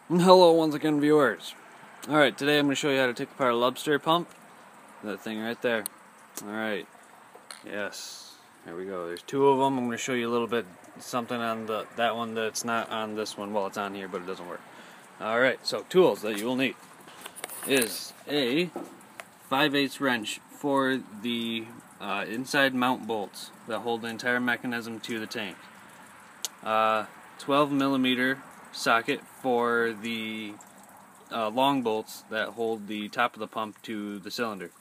Hello once again, viewers. Alright, today I'm going to show you how to take apart a lubester pump. That thing right there. Alright, yes, there we go. There's two of them. I'm going to show you a little bit something on that one that's not on this one. Well, it's on here, but it doesn't work. Alright, so tools that you will need is a 5/8 wrench for the inside mount bolts that hold the entire mechanism to the tank. 12mm socket for the long bolts that hold the top of the pump to the cylinder.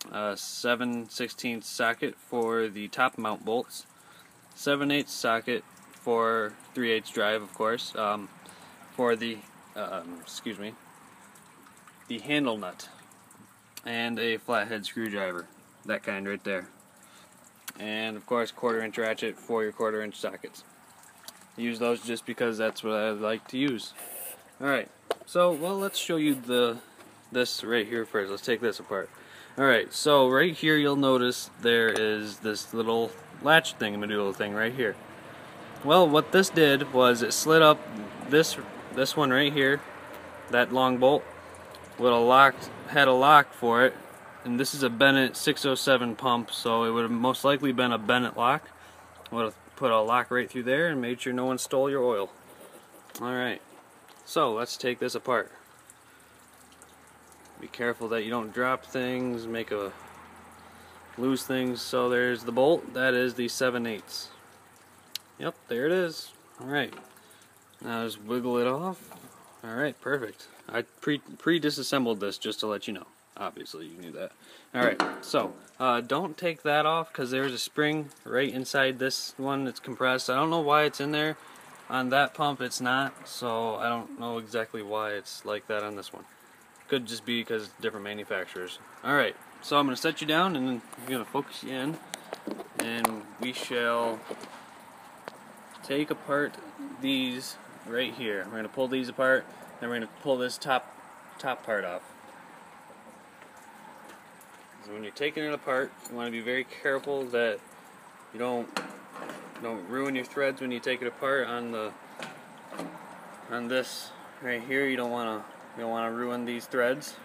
7/16 socket for the top mount bolts. 7/8 socket for 3/8 drive, of course, for the the handle nut, and a flathead screwdriver, that kind right there. And of course 1/4" ratchet for your 1/4" sockets. Use those just because that's what I like to use. Alright, so let's show you this right here first. Let's take this apart. Alright, so right here you'll notice there is this little latch thingamadoodle thing right here. Well, what this did was it slid up this one right here, that long bolt, had a lock for it, and this is a Bennett 607 pump, so it would have most likely been a Bennett lock. Would have put a lock right through there and made sure no one stole your oil. Alright, so let's take this apart. Be careful that you don't drop things, lose things. So there's the bolt, that is the 7/8. Yep, there it is. Alright, now just wiggle it off. Alright, perfect. I pre-disassembled this just to let you know. Obviously you knew that. Alright, so don't take that off because there's a spring right inside this one that's compressed. I don't know why it's in there. On that pump it's not, so I don't know exactly why it's like that on this one. Could just be because different manufacturers. Alright, so I'm going to set you down and then I'm going to focus you in, and we shall take apart these right here. We're going to pull these apart, then we're going to pull this top part off. So when you're taking it apart, you want to be very careful that you don't ruin your threads when you take it apart on this right here. You don't want to ruin these threads.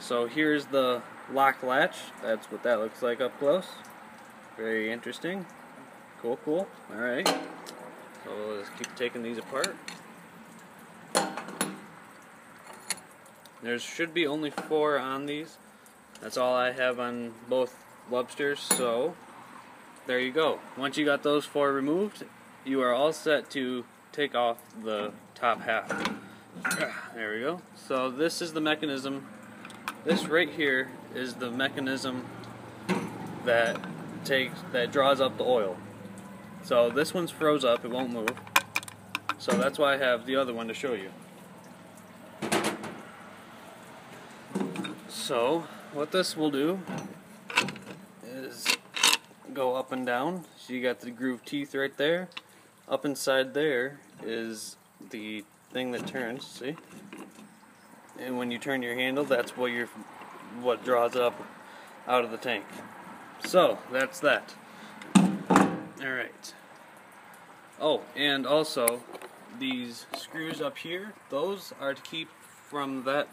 So here's the lock latch. That's what that looks like up close. Very interesting. Cool. Alright. So let's keep taking these apart. There should be only 4 on these. That's all I have on both lubesters, so there you go. Once you got those 4 removed, you are all set to take off the top half. There we go. So this is the mechanism. This right here is the mechanism that draws up the oil. So this one's froze up, it won't move. So that's why I have the other one to show you. So what this will do is go up and down. So you got the groove teeth right there. Up inside there is the thing that turns, see? And when you turn your handle, that's what draws it up out of the tank. So that's that. Alright. Oh, and also these screws up here, those are to keep from that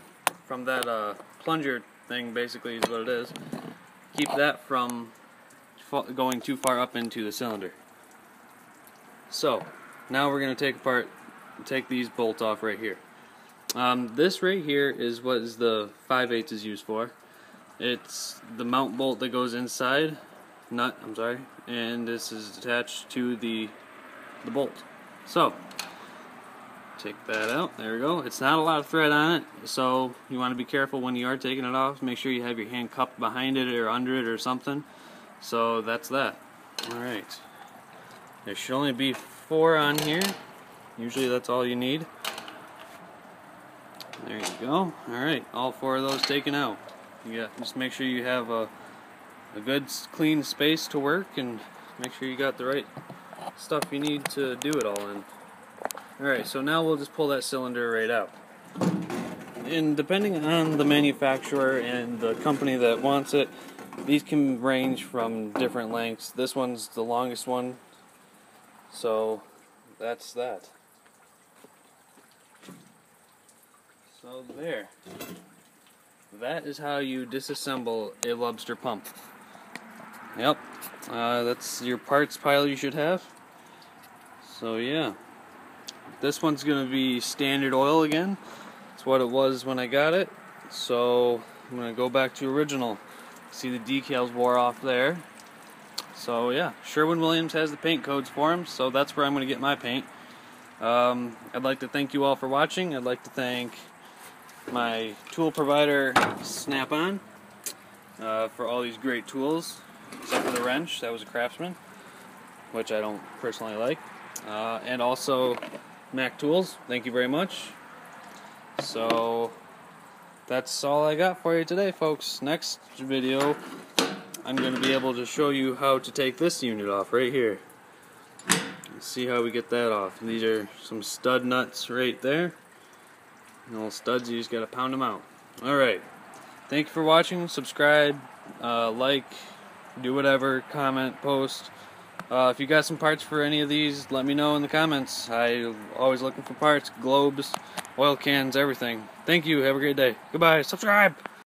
plunger thing, basically is what it is. Keep that from going too far up into the cylinder. So now we're going to take these bolts off right here. This right here is what the 5/8 is used for. It's the mount bolt that goes inside and this is attached to the bolt. So take that out. There we go. It's not a lot of thread on it, so you want to be careful when you are taking it off. Make sure you have your hand cupped behind it or under it or something. So that's that. Alright. There should only be 4 on here. Usually that's all you need. There you go. Alright, all 4 of those taken out. Just make sure you have a good clean space to work, and make sure you got the right stuff you need to do it all in. Alright, so now we'll just pull that cylinder right out. And depending on the manufacturer and the company that wants it, these can range from different lengths. This one's the longest one, so that's that. So there. That is how you disassemble a lubester pump. Yep. That's your parts pile you should have. So yeah. This one's going to be standard oil again. That's what it was when I got it. So I'm going to go back to original. See the decals wore off there. So yeah, Sherwin-Williams has the paint codes for them, so that's where I'm going to get my paint. I'd like to thank you all for watching. I'd like to thank my tool provider, Snap-on, for all these great tools, except for the wrench. That was a Craftsman, which I don't personally like. And also Mac Tools, thank you very much. So that's all I got for you today, folks. Next video, I'm going to be able to show you how to take this unit off right here. Let's see how we get that off. These are some stud nuts right there. Little studs, you just got to pound them out. Alright, thank you for watching. Subscribe, like, do whatever, comment, post. If you got some parts for any of these, let me know in the comments. I'm always looking for parts, globes, oil cans, everything. Thank you. Have a great day. Goodbye. Subscribe.